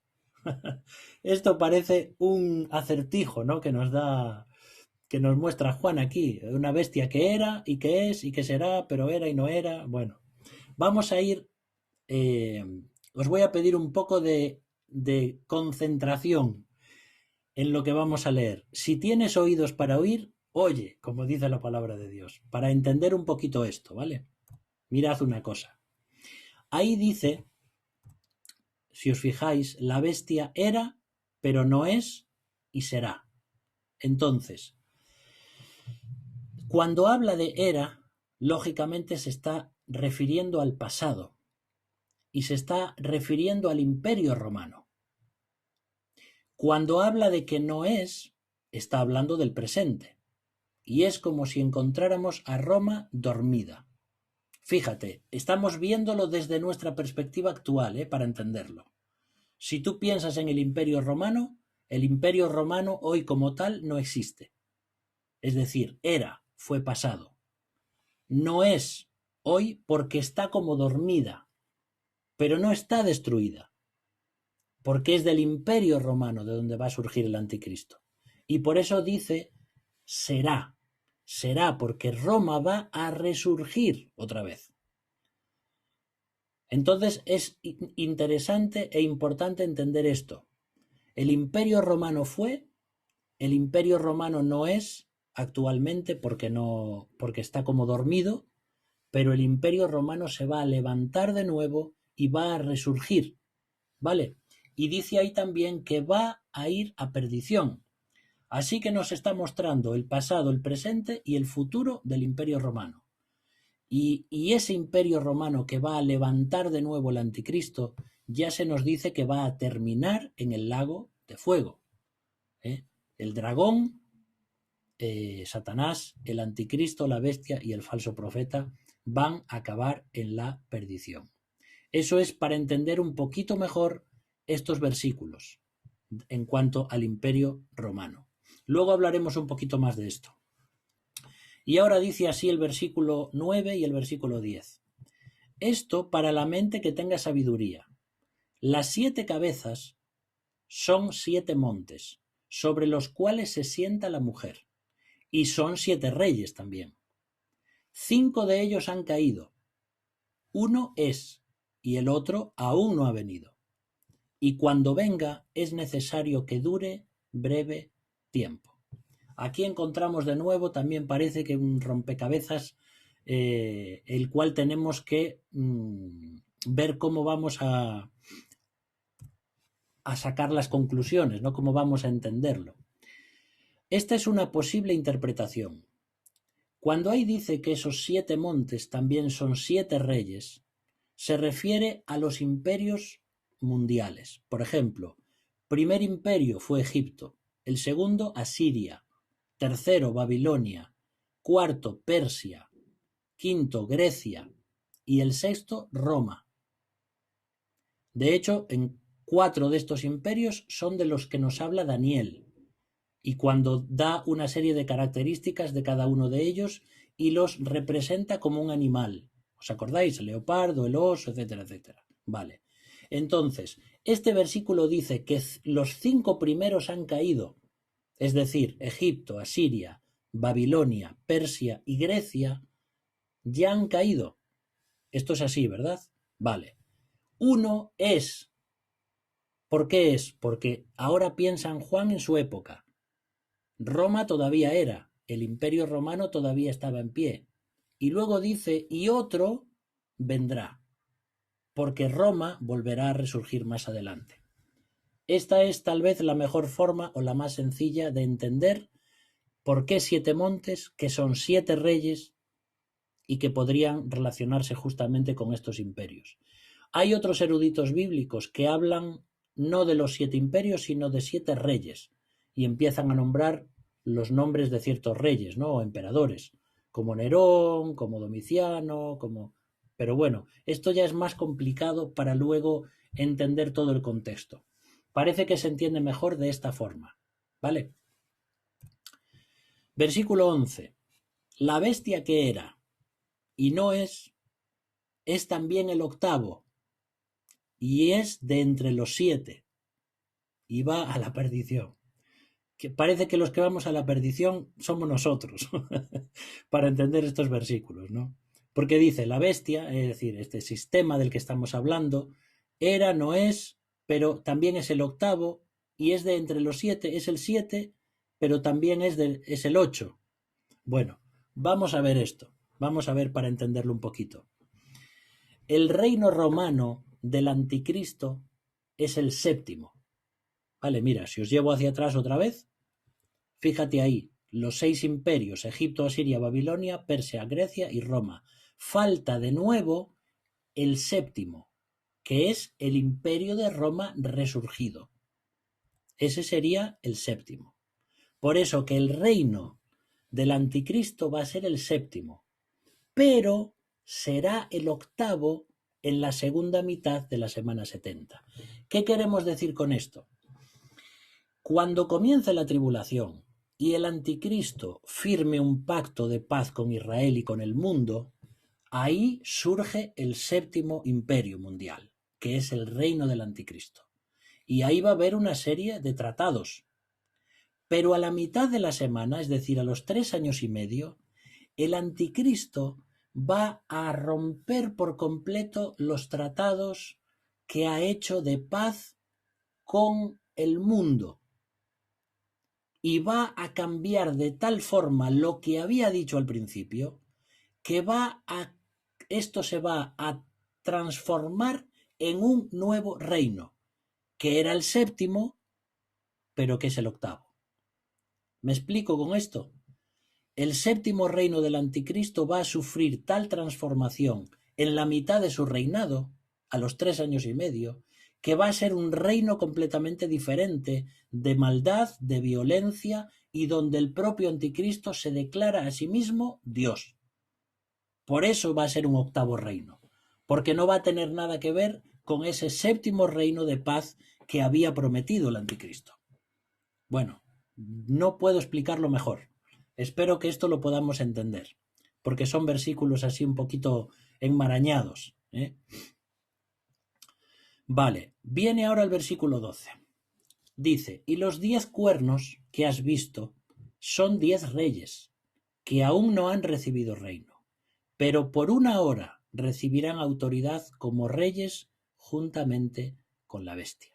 Esto parece un acertijo, ¿no? que nos muestra Juan aquí, una bestia que era y que es y que será, pero era y no era. Bueno, vamos a ir, os voy a pedir un poco de concentración en lo que vamos a leer. Si tienes oídos para oír, oye, como dice la palabra de Dios, para entender un poquito esto, ¿vale? Mirad una cosa. Ahí dice, si os fijáis, la bestia era, pero no es y será. Entonces, Cuando habla de era, lógicamente se está refiriendo al pasado y se está refiriendo al Imperio Romano. Cuando habla de que no es, está hablando del presente. Y es como si encontráramos a Roma dormida. Fíjate, estamos viéndolo desde nuestra perspectiva actual, para entenderlo. Si tú piensas en el Imperio Romano hoy como tal no existe. Es decir, fue pasado. No es hoy porque está como dormida, pero no está destruida, porque es del Imperio Romano de donde va a surgir el Anticristo. Y por eso dice será porque Roma va a resurgir otra vez. Entonces es interesante e importante entender esto. El Imperio Romano fue, el Imperio Romano no es actualmente porque está como dormido, pero el Imperio Romano se va a levantar de nuevo y va a resurgir, ¿vale? Y dice ahí también que va a ir a perdición. Así que nos está mostrando el pasado, el presente y el futuro del Imperio Romano. Y ese Imperio Romano que va a levantar de nuevo el Anticristo, ya se nos dice que va a terminar en el lago de fuego. El dragón, Satanás, el Anticristo, la bestia y el falso profeta van a acabar en la perdición. Eso es para entender un poquito mejor estos versículos en cuanto al Imperio Romano. Luego hablaremos un poquito más de esto. Y ahora dice así el versículo 9 y el versículo 10. Esto para la mente que tenga sabiduría. Las 7 cabezas son 7 montes, sobre los cuales se sienta la mujer, y son 7 reyes también. 5 de ellos han caído. Uno es, y el otro aún no ha venido. Y cuando venga es necesario que dure breve tiempo. Aquí encontramos de nuevo, también parece que un rompecabezas, el cual tenemos que ver cómo vamos a sacar las conclusiones, ¿no? Cómo vamos a entenderlo. Esta es una posible interpretación. Cuando ahí dice que esos 7 montes también son 7 reyes, se refiere a los imperios mundiales. Por ejemplo, primer imperio fue Egipto, el segundo Asiria, tercero Babilonia, cuarto Persia, quinto Grecia y el sexto Roma. De hecho, en 4 de estos imperios son de los que nos habla Daniel, y cuando da una serie de características de cada uno de ellos y los representa como un animal. ¿Os acordáis? El leopardo, el oso, etcétera, etcétera. Vale. Entonces, este versículo dice que los 5 primeros han caído, es decir, Egipto, Asiria, Babilonia, Persia y Grecia ya han caído. Esto es así, ¿verdad? Vale. Uno es. ¿Por qué es? Porque ahora piensa en Juan en su época. Roma todavía era, el Imperio Romano todavía estaba en pie. Y luego dice, y otro vendrá, porque Roma volverá a resurgir más adelante. Esta es tal vez la mejor forma o la más sencilla de entender por qué 7 montes, que son 7 reyes y que podrían relacionarse justamente con estos imperios. Hay otros eruditos bíblicos que hablan no de los 7 imperios, sino de 7 reyes, y empiezan a nombrar los nombres de ciertos reyes, ¿no? O emperadores, como Nerón, como Domiciano, Pero bueno, esto ya es más complicado para luego entender todo el contexto. Parece que se entiende mejor de esta forma, ¿vale? Versículo 11. La bestia que era y no es también el octavo, y es de entre los 7, y va a la perdición. Que parece que los que vamos a la perdición somos nosotros, para entender estos versículos, ¿no? Porque dice, la bestia, es decir, este sistema del que estamos hablando, era, no es, pero también es el octavo, y es de entre los 7, es el 7, pero también es el 8. Bueno, vamos a ver esto, vamos a ver para entenderlo un poquito. El reino romano del Anticristo es el 7. Vale, mira, si os llevo hacia atrás otra vez, fíjate ahí, los 6 imperios, Egipto, Asiria, Babilonia, Persia, Grecia y Roma. Falta de nuevo el séptimo, que es el imperio de Roma resurgido. Ese sería el séptimo. Por eso que el reino del anticristo va a ser el séptimo, pero será el octavo en la segunda mitad de la semana 70. ¿Qué queremos decir con esto? Cuando comience la tribulación y el anticristo firme un pacto de paz con Israel y con el mundo, ahí surge el séptimo imperio mundial, que es el reino del anticristo. Y ahí va a haber una serie de tratados. Pero a la mitad de la semana, es decir, a los 3 años y medio, el anticristo va a romper por completo los tratados que ha hecho de paz con el mundo. Y va a cambiar de tal forma lo que había dicho al principio, que esto se va a transformar en un nuevo reino, que era el séptimo, pero que es el octavo. ¿Me explico con esto? El séptimo reino del anticristo va a sufrir tal transformación en la mitad de su reinado, a los 3 años y medio, que va a ser un reino completamente diferente, de maldad, de violencia, y donde el propio anticristo se declara a sí mismo Dios. Por eso va a ser un octavo reino, porque no va a tener nada que ver con ese séptimo reino de paz que había prometido el anticristo. Bueno, no puedo explicarlo mejor. Espero que esto lo podamos entender, porque son versículos así un poquito enmarañados, ¿eh? Vale, viene ahora el versículo 12. Dice, y los 10 cuernos que has visto son 10 reyes, que aún no han recibido reino, pero por una hora recibirán autoridad como reyes juntamente con la bestia.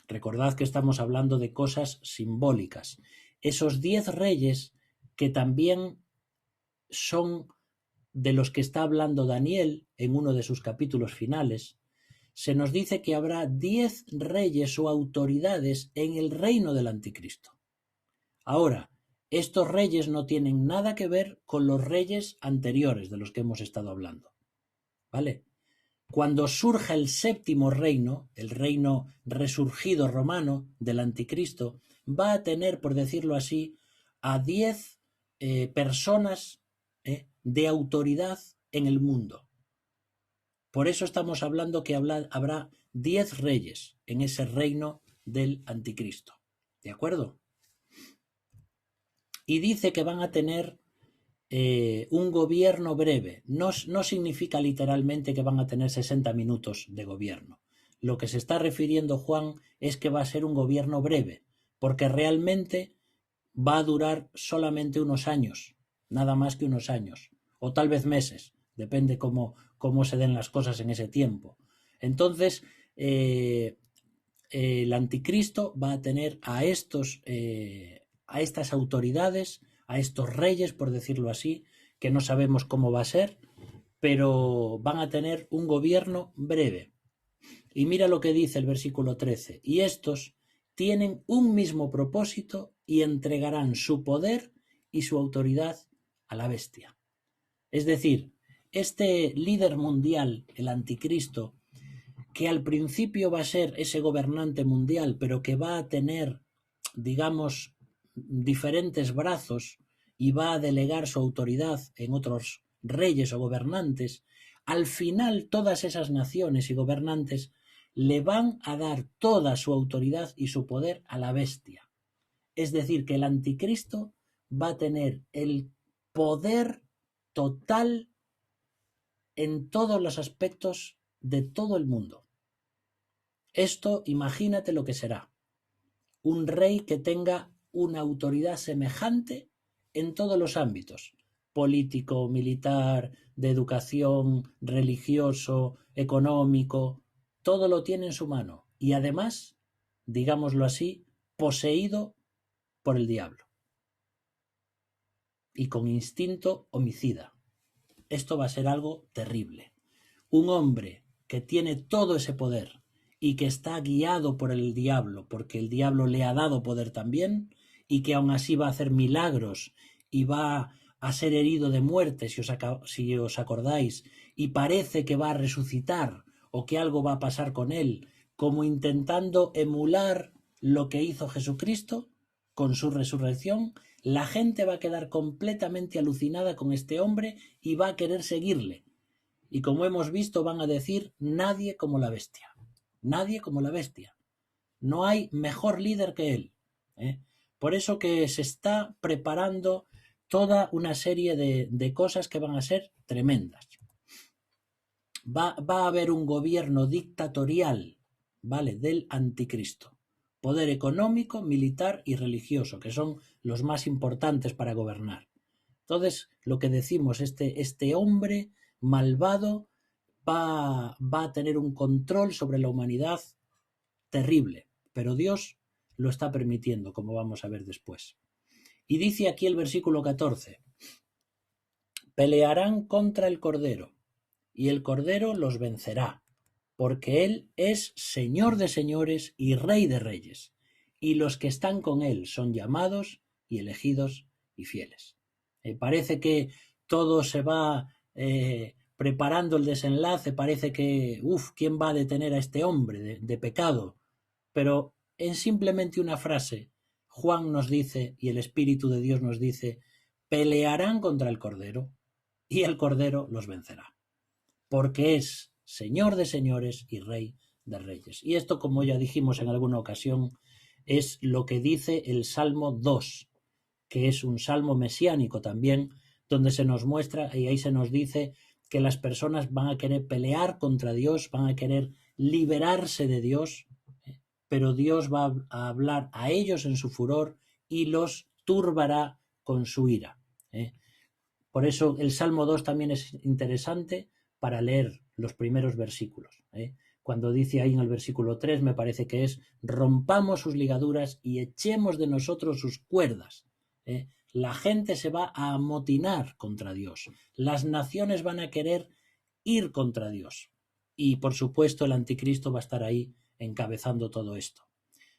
Recordad que estamos hablando de cosas simbólicas. Esos 10 reyes que también son de los que está hablando Daniel en uno de sus capítulos finales, se nos dice que habrá 10 reyes o autoridades en el reino del anticristo. Ahora, estos reyes no tienen nada que ver con los reyes anteriores de los que hemos estado hablando, ¿vale? Cuando surja el séptimo reino, el reino resurgido romano del anticristo, va a tener, por decirlo así, a 10 personas de autoridad en el mundo. Por eso estamos hablando que habrá 10 reyes en ese reino del anticristo. ¿De acuerdo? Y dice que van a tener un gobierno breve. No significa literalmente que van a tener 60 minutos de gobierno. Lo que se está refiriendo Juan es que va a ser un gobierno breve, porque realmente va a durar solamente unos años, nada más que unos años, o tal vez meses, depende cómo se den las cosas en ese tiempo. Entonces, el anticristo va a tener a estas autoridades, a estos reyes, por decirlo así, que no sabemos cómo va a ser, pero van a tener un gobierno breve. Y mira lo que dice el versículo 13. Y estos tienen un mismo propósito y entregarán su poder y su autoridad a la bestia. Es decir, este líder mundial, el anticristo, que al principio va a ser ese gobernante mundial, pero que va a tener, digamos, diferentes brazos y va a delegar su autoridad en otros reyes o gobernantes, al final todas esas naciones y gobernantes le van a dar toda su autoridad y su poder a la bestia. Es decir, que el anticristo va a tener el poder total en todos los aspectos de todo el mundo. Esto, imagínate lo que será. Un rey que tenga una autoridad semejante en todos los ámbitos, político, militar, de educación, religioso, económico, todo lo tiene en su mano y además, digámoslo así, poseído por el diablo y con instinto homicida. Esto va a ser algo terrible. Un hombre que tiene todo ese poder y que está guiado por el diablo, porque el diablo le ha dado poder también, y que aún así va a hacer milagros y va a ser herido de muerte, si os acordáis, y parece que va a resucitar o que algo va a pasar con él, como intentando emular lo que hizo Jesucristo con su resurrección, la gente va a quedar completamente alucinada con este hombre y va a querer seguirle. Y como hemos visto, van a decir: nadie como la bestia. Nadie como la bestia. No hay mejor líder que él. Por eso que se está preparando toda una serie de cosas que van a ser tremendas. Va a haber un gobierno dictatorial, ¿vale?, del anticristo. Poder económico, militar y religioso, que son los más importantes para gobernar. Entonces, lo que decimos, este hombre malvado va a tener un control sobre la humanidad terrible, pero Dios lo está permitiendo, como vamos a ver después. Y dice aquí el versículo 14: pelearán contra el Cordero, y el Cordero los vencerá, porque Él es Señor de señores y Rey de reyes, y los que están con Él son llamados y elegidos y fieles. Parece que todo se va preparando el desenlace, parece que, ¿quién va a detener a este hombre de pecado? Pero en simplemente una frase, Juan nos dice, y el Espíritu de Dios nos dice: pelearán contra el Cordero, y el Cordero los vencerá, porque es Señor de señores y Rey de reyes. Y esto, como ya dijimos en alguna ocasión, es lo que dice el Salmo 2, que es un salmo mesiánico también, donde se nos muestra, y ahí se nos dice que las personas van a querer pelear contra Dios, van a querer liberarse de Dios, pero Dios va a hablar a ellos en su furor y los turbará con su ira. Por eso el Salmo 2 también es interesante para leer los primeros versículos. Cuando dice ahí en el versículo 3, me parece que es: rompamos sus ligaduras y echemos de nosotros sus cuerdas. La gente se va a amotinar contra Dios. Las naciones van a querer ir contra Dios. Y por supuesto el anticristo va a estar ahí encabezando todo esto.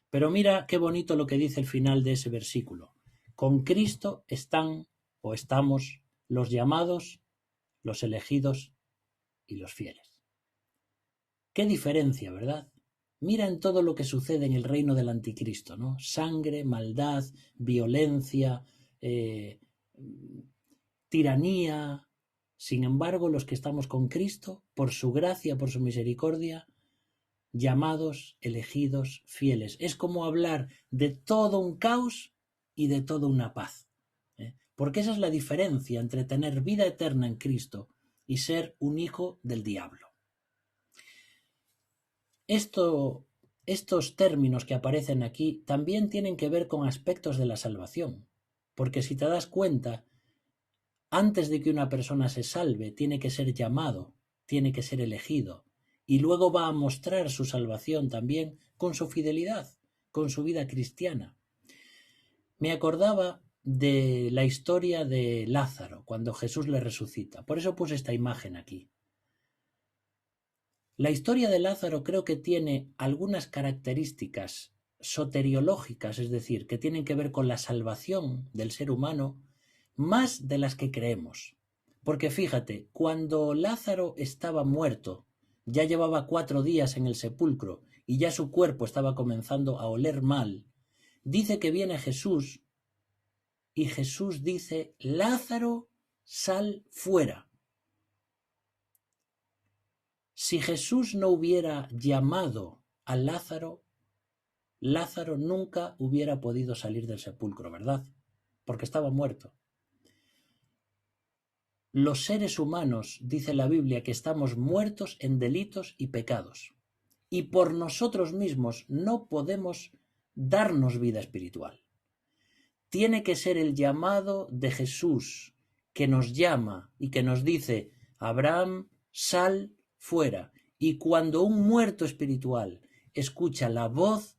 Pero mira qué bonito lo que dice el final de ese versículo: con Cristo están o estamos los llamados, los elegidos y los fieles. Qué diferencia, ¿verdad? Mira en todo lo que sucede en el reino del anticristo, ¿no? Sangre, maldad, violencia, tiranía. Sin embargo, los que estamos con Cristo, por su gracia, por su misericordia, llamados, elegidos, fieles. Es como hablar de todo un caos y de toda una paz. Porque esa es la diferencia entre tener vida eterna en Cristo y ser un hijo del diablo. Estos términos que aparecen aquí también tienen que ver con aspectos de la salvación. Porque si te das cuenta, antes de que una persona se salve, tiene que ser llamado, tiene que ser elegido, y luego va a mostrar su salvación también con su fidelidad, con su vida cristiana. Me acordaba de la historia de Lázaro, cuando Jesús le resucita. Por eso puse esta imagen aquí. La historia de Lázaro creo que tiene algunas características soteriológicas, es decir, que tienen que ver con la salvación del ser humano, más de las que creemos. Porque fíjate, cuando Lázaro estaba muerto, ya llevaba 4 días en el sepulcro y ya su cuerpo estaba comenzando a oler mal, dice que viene Jesús y Jesús dice: Lázaro, sal fuera. Si Jesús no hubiera llamado a Lázaro, Lázaro nunca hubiera podido salir del sepulcro, ¿verdad? Porque estaba muerto. Los seres humanos, dice la Biblia, que estamos muertos en delitos y pecados. Y por nosotros mismos no podemos darnos vida espiritual. Tiene que ser el llamado de Jesús que nos llama y que nos dice: Abraham, sal fuera. Y cuando un muerto espiritual escucha la voz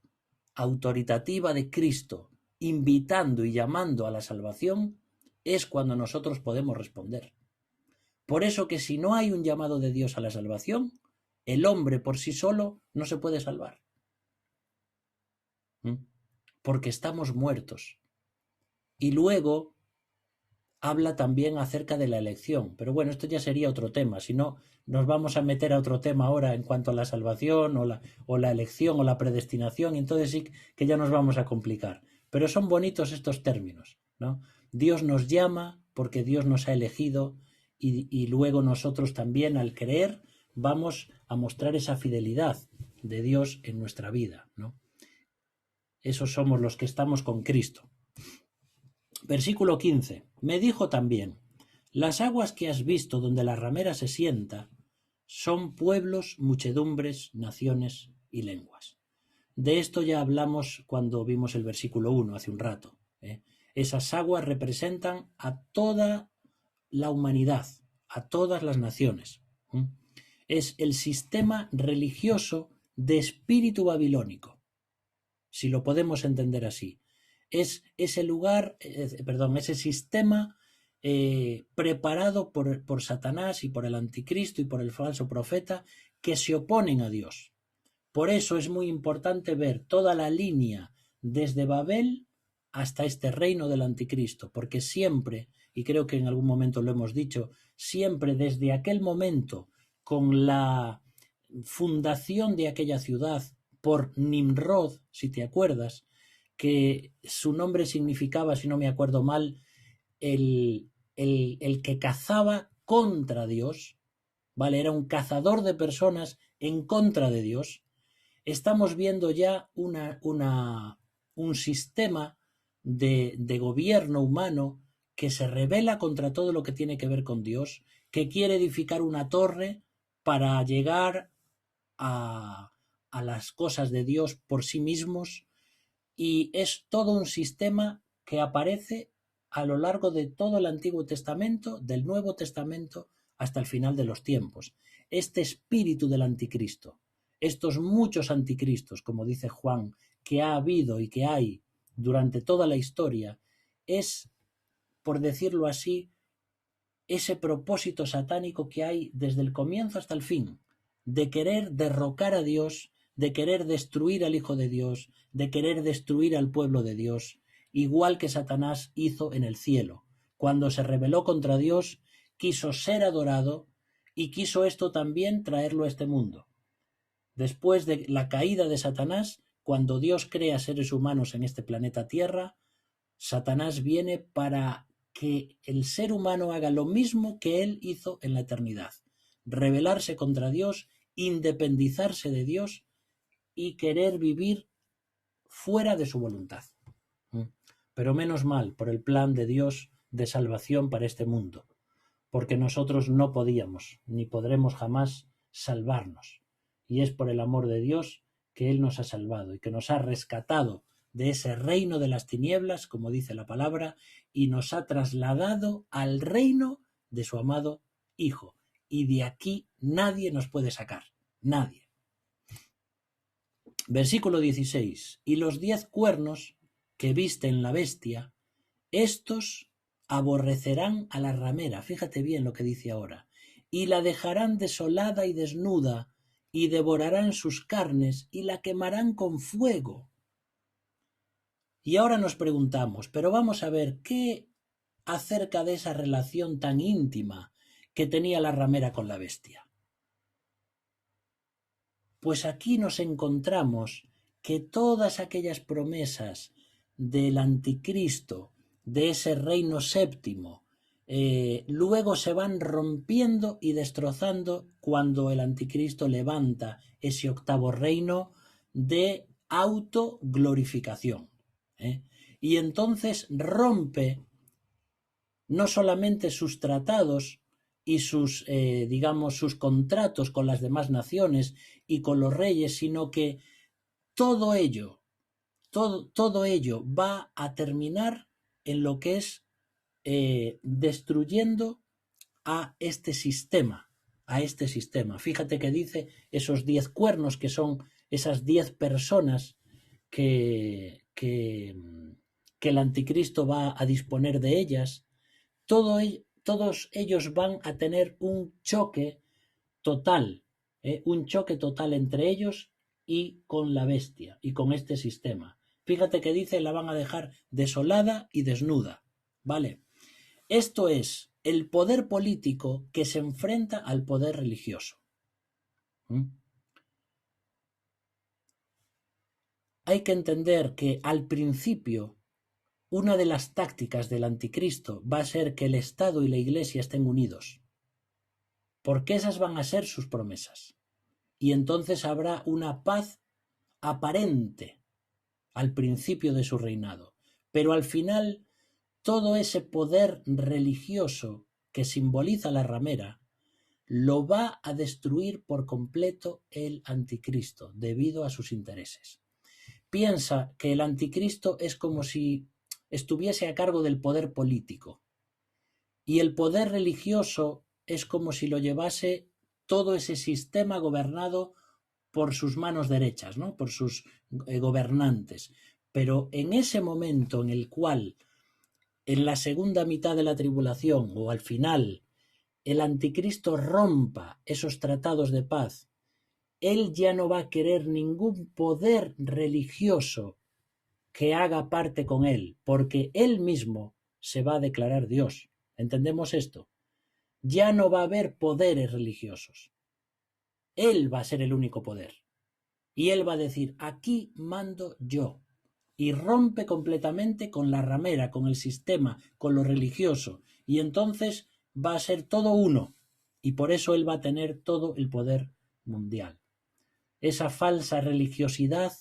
autoritativa de Cristo invitando y llamando a la salvación, es cuando nosotros podemos responder. Por eso que si no hay un llamado de Dios a la salvación, el hombre por sí solo no se puede salvar. Porque estamos muertos. Y luego habla también acerca de la elección. Pero bueno, esto ya sería otro tema. Si no, nos vamos a meter a otro tema ahora en cuanto a la salvación o la elección o la predestinación, y entonces sí que ya nos vamos a complicar. Pero son bonitos estos términos, ¿no? Dios nos llama porque Dios nos ha elegido y luego nosotros también al creer vamos a mostrar esa fidelidad de Dios en nuestra vida, ¿no? Esos somos los que estamos con Cristo. Versículo 15. Me dijo también, las aguas que has visto donde la ramera se sienta son pueblos, muchedumbres, naciones y lenguas. De esto ya hablamos cuando vimos el versículo 1 hace un rato. Esas aguas representan a toda la humanidad, a todas las naciones. Es el sistema religioso de espíritu babilónico, si lo podemos entender así. Es ese lugar, ese sistema preparado por Satanás y por el anticristo y por el falso profeta que se oponen a Dios. Por eso es muy importante ver toda la línea desde Babel hasta este reino del anticristo, porque siempre, y creo que en algún momento lo hemos dicho, siempre desde aquel momento, con la fundación de aquella ciudad por Nimrod, si te acuerdas, que su nombre significaba, si no me acuerdo mal, el que cazaba contra Dios, ¿vale? Era un cazador de personas en contra de Dios. Estamos viendo ya un sistema de gobierno humano que se rebela contra todo lo que tiene que ver con Dios, que quiere edificar una torre para llegar a las cosas de Dios por sí mismos, y es todo un sistema que aparece a lo largo de todo el Antiguo Testamento, del Nuevo Testamento, hasta el final de los tiempos. Este espíritu del anticristo, estos muchos anticristos, como dice Juan, que ha habido y que hay durante toda la historia, es, por decirlo así, ese propósito satánico que hay desde el comienzo hasta el fin, de querer derrocar a Dios, de querer destruir al Hijo de Dios, de querer destruir al pueblo de Dios, igual que Satanás hizo en el cielo. Cuando se rebeló contra Dios, quiso ser adorado y quiso esto también traerlo a este mundo. Después de la caída de Satanás, cuando Dios crea seres humanos en este planeta Tierra, Satanás viene para que el ser humano haga lo mismo que él hizo en la eternidad: rebelarse contra Dios, independizarse de Dios y querer vivir fuera de su voluntad. Pero menos mal por el plan de Dios de salvación para este mundo, porque nosotros no podíamos ni podremos jamás salvarnos, y es por el amor de Dios que Él nos ha salvado y que nos ha rescatado de ese reino de las tinieblas, como dice la palabra, y nos ha trasladado al reino de su amado Hijo. Y de aquí nadie nos puede sacar, nadie. Versículo 16. Y los 10 cuernos que viste en la bestia, estos aborrecerán a la ramera, fíjate bien lo que dice ahora, y la dejarán desolada y desnuda, y devorarán sus carnes, y la quemarán con fuego. Y ahora nos preguntamos, pero vamos a ver, ¿qué acerca de esa relación tan íntima que tenía la ramera con la bestia? Pues aquí nos encontramos que todas aquellas promesas del anticristo, de ese reino séptimo, luego se van rompiendo y destrozando cuando el anticristo levanta ese octavo reino de autoglorificación. Y entonces rompe no solamente sus tratados y sus, digamos, sus contratos con las demás naciones y con los reyes, sino que todo ello va a terminar en lo que es destruyendo a este sistema, Fíjate que dice esos 10 cuernos, que son esas 10 personas que el anticristo va a disponer de ellas. Todos ellos van a tener un choque total entre ellos y con la bestia y con este sistema. Fíjate que dice, la van a dejar desolada y desnuda, ¿vale? Esto es el poder político que se enfrenta al poder religioso. Hay que entender que al principio una de las tácticas del anticristo va a ser que el Estado y la Iglesia estén unidos, porque esas van a ser sus promesas. Y entonces habrá una paz aparente al principio de su reinado, pero al final todo ese poder religioso que simboliza la ramera lo va a destruir por completo el anticristo debido a sus intereses. Piensa que el anticristo es como si estuviese a cargo del poder político y el poder religioso es como si lo llevase todo ese sistema gobernado por sus manos derechas, ¿no? Por sus gobernantes. Pero en ese momento en el cual, en la segunda mitad de la tribulación o al final, el anticristo rompa esos tratados de paz, él ya no va a querer ningún poder religioso que haga parte con él, porque él mismo se va a declarar Dios. ¿Entendemos esto? Ya no va a haber poderes religiosos. Él va a ser el único poder. Y él va a decir, aquí mando yo. Y rompe completamente con la ramera, con el sistema, con lo religioso. Y entonces va a ser todo uno. Y por eso él va a tener todo el poder mundial. Esa falsa religiosidad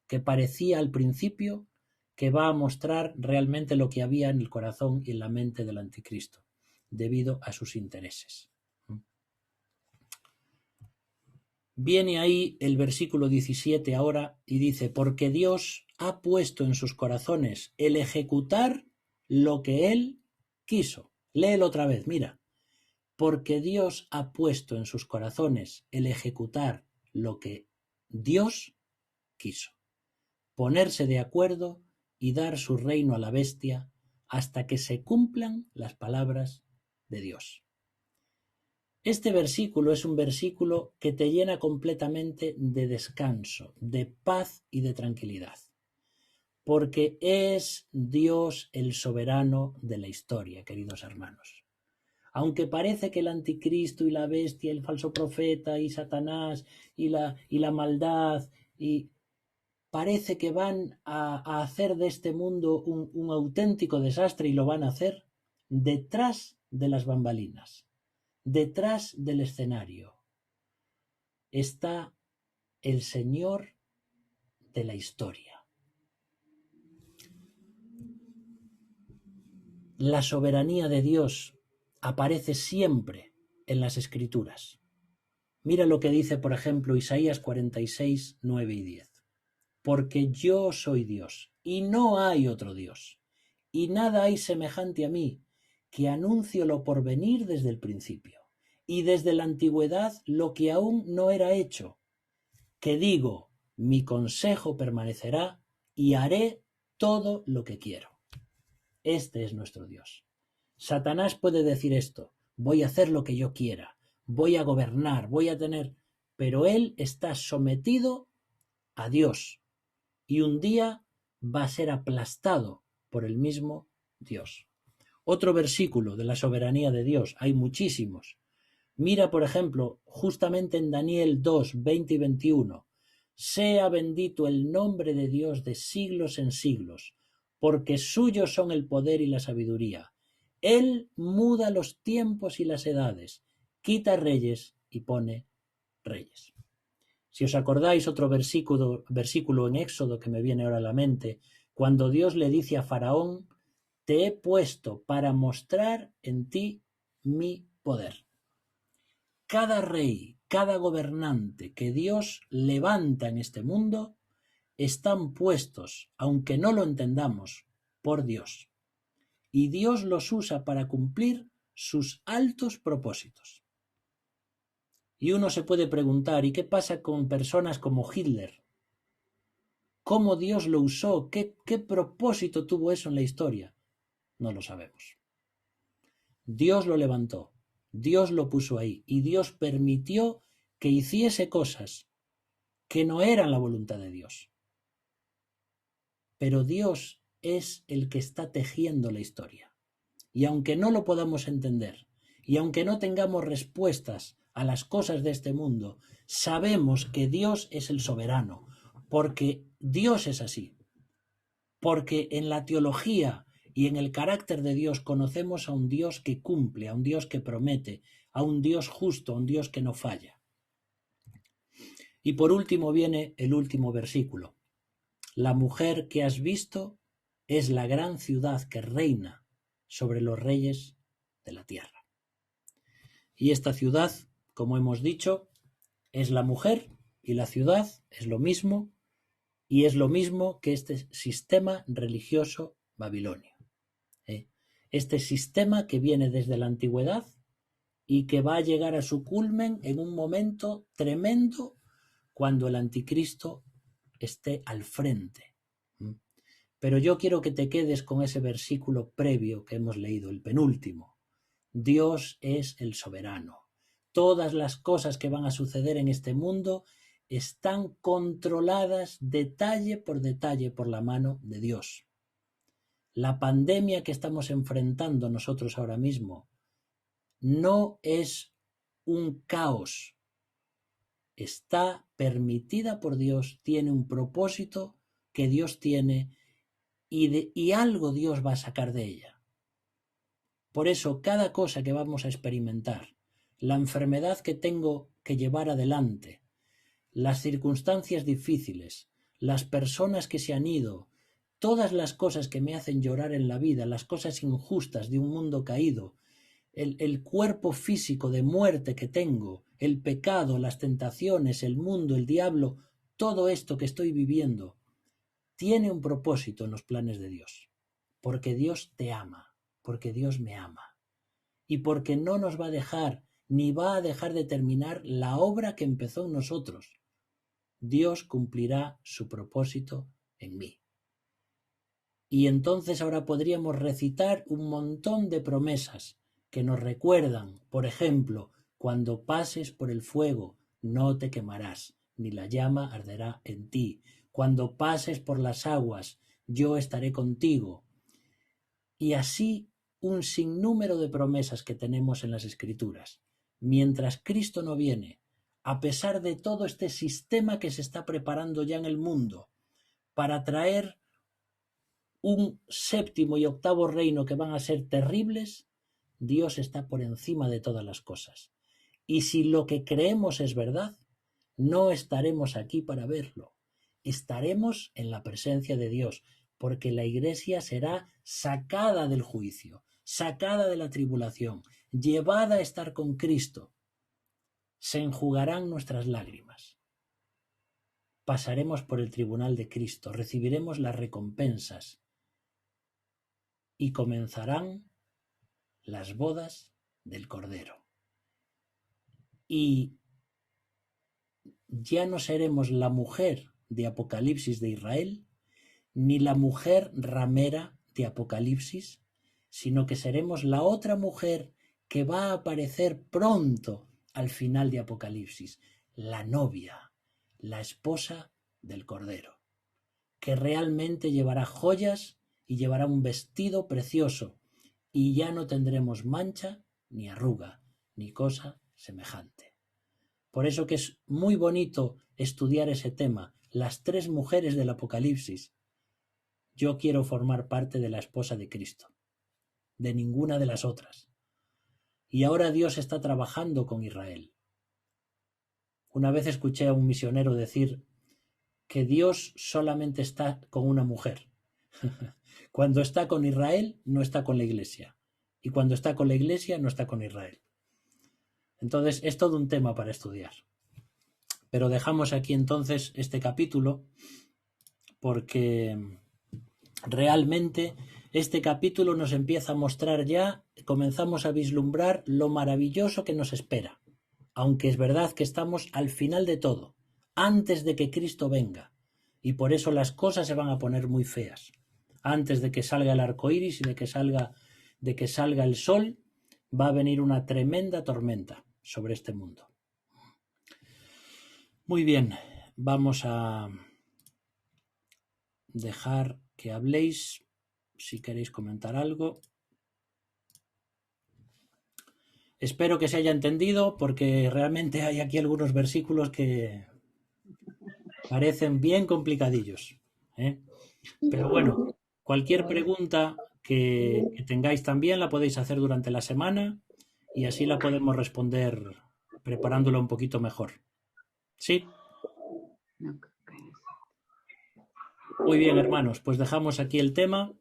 que parecía al principio, que va a mostrar realmente lo que había en el corazón y en la mente del anticristo, debido a sus intereses. Viene ahí el versículo 17 ahora y dice, porque Dios ha puesto en sus corazones el ejecutar lo que Él quiso. Léelo otra vez, mira. Porque Dios ha puesto en sus corazones el ejecutar lo que Dios quiso. Ponerse de acuerdo y dar su reino a la bestia hasta que se cumplan las palabras de Dios. Este versículo es un versículo que te llena completamente de descanso, de paz y de tranquilidad, porque es Dios el soberano de la historia, queridos hermanos. Aunque parece que el anticristo y la bestia, el falso profeta y Satanás y la maldad y parece que van a hacer de este mundo un auténtico desastre y lo van a hacer detrás de las bambalinas. Detrás del escenario está el Señor de la historia. La soberanía de Dios aparece siempre en las Escrituras. Mira lo que dice, por ejemplo, Isaías 46, 9 y 10. Porque yo soy Dios, y no hay otro Dios, y nada hay semejante a mí, que anuncio lo por venir desde el principio, y desde la antigüedad lo que aún no era hecho, que digo, mi consejo permanecerá, y haré todo lo que quiero. Este es nuestro Dios. Satanás puede decir esto, voy a hacer lo que yo quiera, voy a gobernar, voy a tener... Pero él está sometido a Dios, y un día va a ser aplastado por el mismo Dios. Otro versículo de la soberanía de Dios, hay muchísimos. Mira, por ejemplo, justamente en Daniel 2, 20 y 21. Sea bendito el nombre de Dios de siglos en siglos, porque suyos son el poder y la sabiduría. Él muda los tiempos y las edades, quita reyes y pone reyes. Si os acordáis otro versículo en Éxodo que me viene ahora a la mente, cuando Dios le dice a Faraón, te he puesto para mostrar en ti mi poder. Cada rey, cada gobernante que Dios levanta en este mundo, están puestos, aunque no lo entendamos, por Dios. Y Dios los usa para cumplir sus altos propósitos. Y uno se puede preguntar, ¿y qué pasa con personas como Hitler? ¿Cómo Dios lo usó? ¿Qué propósito tuvo eso en la historia? No lo sabemos. Dios lo levantó, Dios lo puso ahí y Dios permitió que hiciese cosas que no eran la voluntad de Dios. pero Dios es el que está tejiendo la historia. Y aunque no lo podamos entender, y aunque no tengamos respuestas a las cosas de este mundo, sabemos que Dios es el soberano, porque Dios es así. Porque en la teología y en el carácter de Dios conocemos a un Dios que cumple, a un Dios que promete, a un Dios justo, a un Dios que no falla. Y por último viene el último versículo. La mujer que has visto es la gran ciudad que reina sobre los reyes de la tierra. Y esta ciudad, como hemos dicho, es la mujer, y la ciudad es lo mismo, y es lo mismo que este sistema religioso babilonio. Este sistema que viene desde la antigüedad y que va a llegar a su culmen en un momento tremendo cuando el anticristo esté al frente. Pero yo quiero que te quedes con ese versículo previo que hemos leído, el penúltimo. Dios es el soberano. Todas las cosas que van a suceder en este mundo están controladas detalle por la mano de Dios. La pandemia que estamos enfrentando nosotros ahora mismo no es un caos. Está permitida por Dios, tiene un propósito que Dios tiene y algo Dios va a sacar de ella. Por eso, cada cosa que vamos a experimentar, la enfermedad que tengo que llevar adelante, las circunstancias difíciles, las personas que se han ido, todas las cosas que me hacen llorar en la vida, las cosas injustas de un mundo caído, el cuerpo físico de muerte que tengo, el pecado, las tentaciones, el mundo, el diablo, todo esto que estoy viviendo, tiene un propósito en los planes de Dios, porque Dios te ama, porque Dios me ama, y porque no nos va a dejar, ni va a dejar de terminar la obra que empezó en nosotros. Dios cumplirá su propósito en mí. Y entonces ahora podríamos recitar un montón de promesas que nos recuerdan, por ejemplo, cuando pases por el fuego, no te quemarás, ni la llama arderá en ti. Cuando pases por las aguas, yo estaré contigo. Y así un sinnúmero de promesas que tenemos en las Escrituras. Mientras Cristo no viene, a pesar de todo este sistema que se está preparando ya en el mundo, para traer un séptimo y octavo reino que van a ser terribles, Dios está por encima de todas las cosas. Y si lo que creemos es verdad, no estaremos aquí para verlo. Estaremos en la presencia de Dios, porque la Iglesia será sacada del juicio, sacada de la tribulación, llevada a estar con Cristo. Se enjugarán nuestras lágrimas. Pasaremos por el tribunal de Cristo, recibiremos las recompensas y comenzarán las bodas del Cordero. Y ya no seremos la mujer de Apocalipsis de Israel, ni la mujer ramera de Apocalipsis, sino que seremos la otra mujer que va a aparecer pronto al final de Apocalipsis, la novia, la esposa del Cordero, que realmente llevará joyas y llevará un vestido precioso, y ya no tendremos mancha, ni arruga, ni cosa semejante. Por eso que es muy bonito estudiar ese tema, las tres mujeres del Apocalipsis. Yo quiero formar parte de la esposa de Cristo, de ninguna de las otras. Y ahora Dios está trabajando con Israel. Una vez escuché a un misionero decir que Dios solamente está con una mujer. Cuando está con Israel, no está con la Iglesia. Y cuando está con la Iglesia, no está con Israel. Entonces, es todo un tema para estudiar. Pero dejamos aquí entonces este capítulo porque realmente este capítulo nos empieza a mostrar ya, comenzamos a vislumbrar lo maravilloso que nos espera. Aunque es verdad que estamos al final de todo, antes de que Cristo venga. Y por eso las cosas se van a poner muy feas. Antes de que salga el arco iris y de que salga el sol, va a venir una tremenda tormenta sobre este mundo. Muy bien, vamos a dejar que habléis, si queréis comentar algo. Espero que se haya entendido, porque realmente hay aquí algunos versículos que parecen bien complicadillos, ¿eh? Pero bueno, cualquier pregunta que tengáis también la podéis hacer durante la semana y así la podemos responder preparándola un poquito mejor. ¿Sí? Muy bien, hermanos, pues dejamos aquí el tema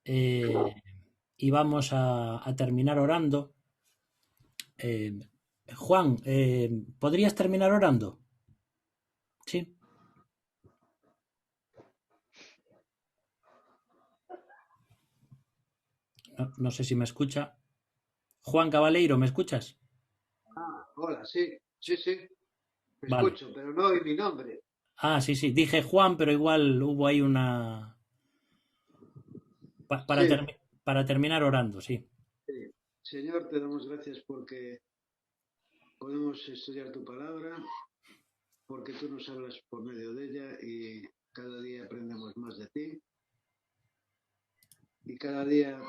y vamos a terminar orando. Juan, ¿podrías terminar orando? Sí. No sé si me escucha. Juan Cabaleiro, ¿me escuchas? Hola, sí, sí, sí, te Vale. escucho, pero no oí mi nombre. Ah, sí, sí. Dije Juan, pero igual hubo ahí una... Sí, para terminar orando, sí. sí. Señor, te damos gracias porque podemos estudiar tu palabra, porque tú nos hablas por medio de ella y cada día aprendemos más de ti y cada día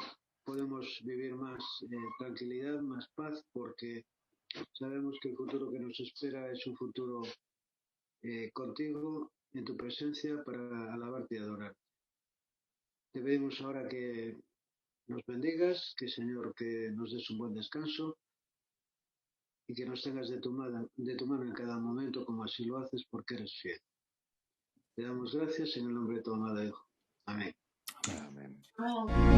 podemos vivir más tranquilidad, más paz, porque sabemos que el futuro que nos espera es un futuro contigo, en tu presencia, para alabarte y adorar. Te pedimos ahora que nos bendigas, que Señor, que nos des un buen descanso y que nos tengas de tu mano en cada momento, como así lo haces, porque eres fiel. Te damos gracias en el nombre de tu amado Hijo. Amén. Amén. Amén.